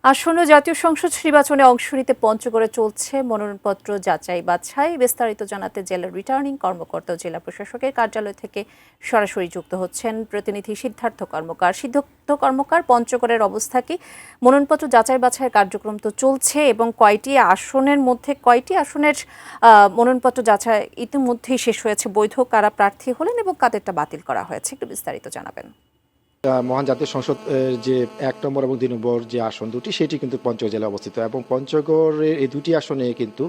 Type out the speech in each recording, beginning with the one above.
আসন্ন জাতীয় সংসদ নির্বাচনে অংশ নিতে পঞ্চগড়ে চলছে মনোনয়নপত্র যাচাই বাছাই। বিস্তারিত জানাতে জেলার রিটার্নিং কর্মকর্তা ও জেলা প্রশাসকের কার্যালয় থেকে সরাসরি যুক্ত হচ্ছেন প্রতিনিধি সিদ্ধার্থ কর্মকার। সিদ্ধার্থ কর্মকার, পঞ্চগড়ের অবস্থা কি? মনোনয়নপত্র যাচাই বাছাইয়ের কার্যক্রম তো চলছে এবং কয়টি আসনের মনোনয়নপত্র যাচাই ইতিমধ্যেই শেষ হয়েছে? বৈধ কারা প্রার্থী হলেন এবং কাদেরটা বাতিল করা হয়েছে, একটু বিস্তারিত জানাবেন। মহান জাতীয় সংসদ যে ১ নম্বর এবং ২ নম্বর যে আসন দুটি, সেটি কিন্তু পঞ্চগড় জেলায় অবস্থিত এবং পঞ্চগড়ের এই দুটি আসনে কিন্তু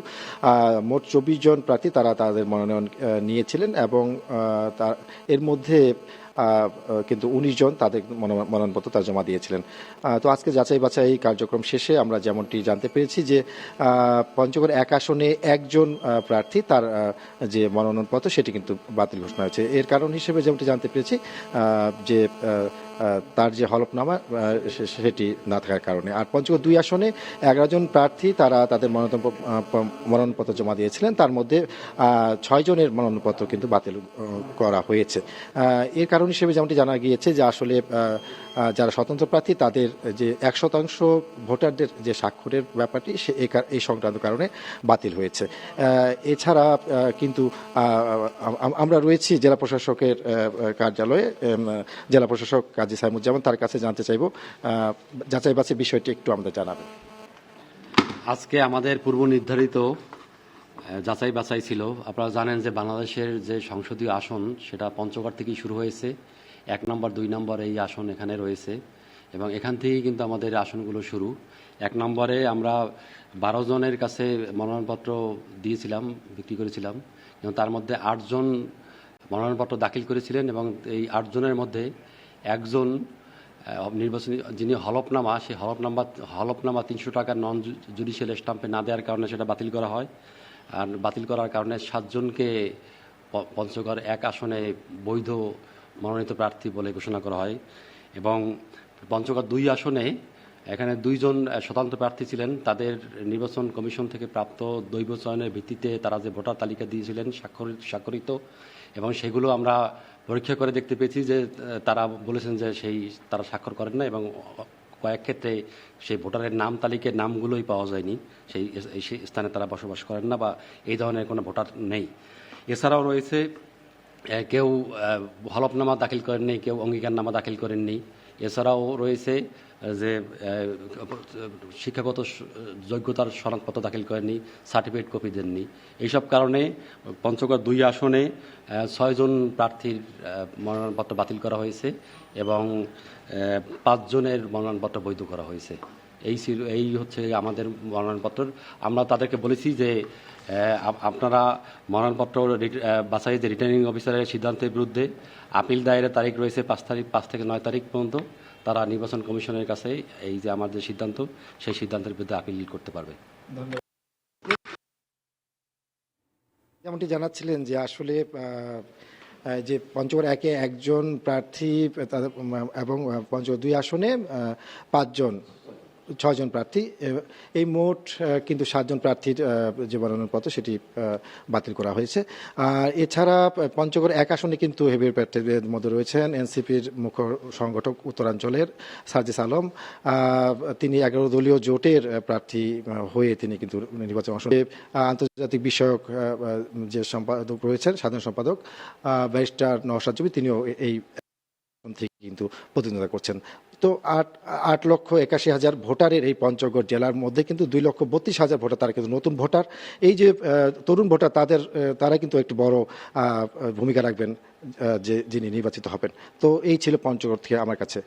মোট ২৪ জন প্রার্থী তারা তাদের মনোনয়ন নিয়েছিলেন এবং এর মধ্যে কিন্তু ১৯ জন তাদের মনোনয়নপত্র তারা জমা দিয়েছিলেন। তো আজকে যাচাই বাছাই কার্যক্রম শেষে আমরা যেমনটি জানতে পেরেছি যে পঞ্চগড় ১ আসনে একজন প্রার্থী তার যে মনোনয়নপত্র সেটি কিন্তু বাতিল ঘোষণা হয়েছে। এর কারণ হিসেবে যেমনটি জানতে পেরেছি যে তার যে হলফনামা সেটি না থাকার কারণে। আর পঞ্চগড় ২ আসনে ১১ জন প্রার্থী তারা তাদের মনোনয়নপত্র জমা দিয়েছিলেন, তার মধ্যে ৬ জনের মনোনয়নপত্র কিন্তু বাতিল করা হয়েছে। এর কারণ হিসেবে যেমনটি জানা গিয়েছে যে আসলে যারা স্বতন্ত্র প্রার্থী তাদের যে ১% ভোটারদের যে স্বাক্ষরের ব্যাপারটি এই সংক্রান্ত কারণে বাতিল হয়েছে। এছাড়া কিন্তু আমরা রয়েছি জেলা প্রশাসকের কার্যালয়ে। জেলা প্রশাসক কাজী সাইমুজ্জামান, তার কাছে জানতে চাইব যাচাই বাছাই বিষয়টি একটু আমাদের জানাবেন। আজকে আমাদের পূর্ব নির্ধারিত যাচাই বাছাই ছিল। আপনারা জানেন যে বাংলাদেশের যে সংসদীয় আসন সেটা পঞ্চগড় থেকেই শুরু হয়েছে। ১ নম্বর ২ নম্বর এই আসন এখানে রয়েছে এবং এখান থেকেই কিন্তু আমাদের আসনগুলো শুরু। ১ নম্বরে আমরা ১২ জনের কাছে মনোনয়নপত্র দিয়েছিলাম, বিক্রি করেছিলাম এবং তার মধ্যে ৮ জন মনোনয়নপত্র দাখিল করেছিলেন এবং এই ৮ জনের মধ্যে একজন নির্বাচনী যিনি হলফনামা, সেই হলফনামা ৩০০ টাকার নন জুডিশিয়াল স্টাম্পে না দেওয়ার কারণে সেটা বাতিল করা হয়। আর বাতিল করার কারণে ৭ জনকে পঞ্চগড় ১ আসনে বৈধ মনোনীত প্রার্থী বলে ঘোষণা করা হয় এবং পঞ্চগড় ২ আসনে এখানে ২ জন স্বতন্ত্র প্রার্থী ছিলেন। তাদের নির্বাচন কমিশন থেকে প্রাপ্ত দৈব চয়নের ভিত্তিতে তারা যে ভোটার তালিকা দিয়েছিলেন স্বাক্ষরিত, এবং সেগুলো আমরা পরীক্ষা করে দেখতে পেয়েছি যে তারা বলেছেন যে তারা স্বাক্ষর করেন না এবং কয়েক ক্ষেত্রে সেই ভোটারের নাম তালিকায় নামগুলোই পাওয়া যায়নি। সেই স্থানে তারা বসবাস করেন না বা এই ধরনের কোনো ভোটার নেই। এছাড়াও রয়েছে কেউ হলফনামা দাখিল করেননি, কেউ অঙ্গীকারনামা দাখিল করেননি। এছাড়াও রয়েছে যে শিক্ষাগত যোগ্যতার সনদপত্র দাখিল করেননি, সার্টিফিকেট কপি দেননি। এইসব কারণে পঞ্চগড় ২ আসনে ৬ জন প্রার্থীর মনোনয়নপত্র বাতিল করা হয়েছে এবং ৫ জনের মনোনয়নপত্র বৈধ করা হয়েছে। এই হচ্ছে আমাদের মনোনয়নপত্র। আমরা তাদেরকে বলেছি যে আপনারা মনোনয়নপত্র বাছাই যে রিটার্নিং অফিসারের সিদ্ধান্তের বিরুদ্ধে আপিল দায়েরের তারিখ রয়েছে ৫ থেকে ৯ তারিখ পর্যন্ত। তারা নির্বাচন কমিশনের কাছে এই যে আমাদের সিদ্ধান্ত, সেই সিদ্ধান্তের বিরুদ্ধে আপিল করতে পারবে। যেমনটি জানাচ্ছিলেন যে আসলে যে পঞ্চগড় ১-এ একজন প্রার্থী এবং পঞ্চগড় ২ আসনে ৬ জন প্রার্থী, এই মোট কিন্তু ৭ জন প্রার্থীর যে মনোনয়নপত্র সেটি বাতিল করা হয়েছে। আর এছাড়া পঞ্চগড় ১ আসনে কিন্তু হেভিওয়েট প্রার্থীদের মধ্যে রয়েছেন এনসিপির মুখ্য সংগঠক উত্তরাঞ্চলের সার্জিস আলম। তিনি ১১ দলীয় জোটের প্রার্থী হয়ে তিনি কিন্তু নির্বাচন অংশ নেন। আন্তর্জাতিক বিষয়ক যে সম্পাদক রয়েছেন, সাধারণ সম্পাদক ব্যারিস্টার নওশাদ জুবি, তিনিও এই থেকে কিন্তু প্রতিদ্বন্দ্বিতা করছেন। তো ৮,৮,৮১,০০০ ভোটারের এই পঞ্চগড় জেলার মধ্যে কিন্তু 2,32,০০০ ভোটার তারা কিন্তু নতুন ভোটার। এই যে তরুণ ভোটার তারা কিন্তু একটু বড় ভূমিকা রাখবেন যিনি নির্বাচিত হবেন। তো এই ছিল পঞ্চগড় থেকে আমার কাছে।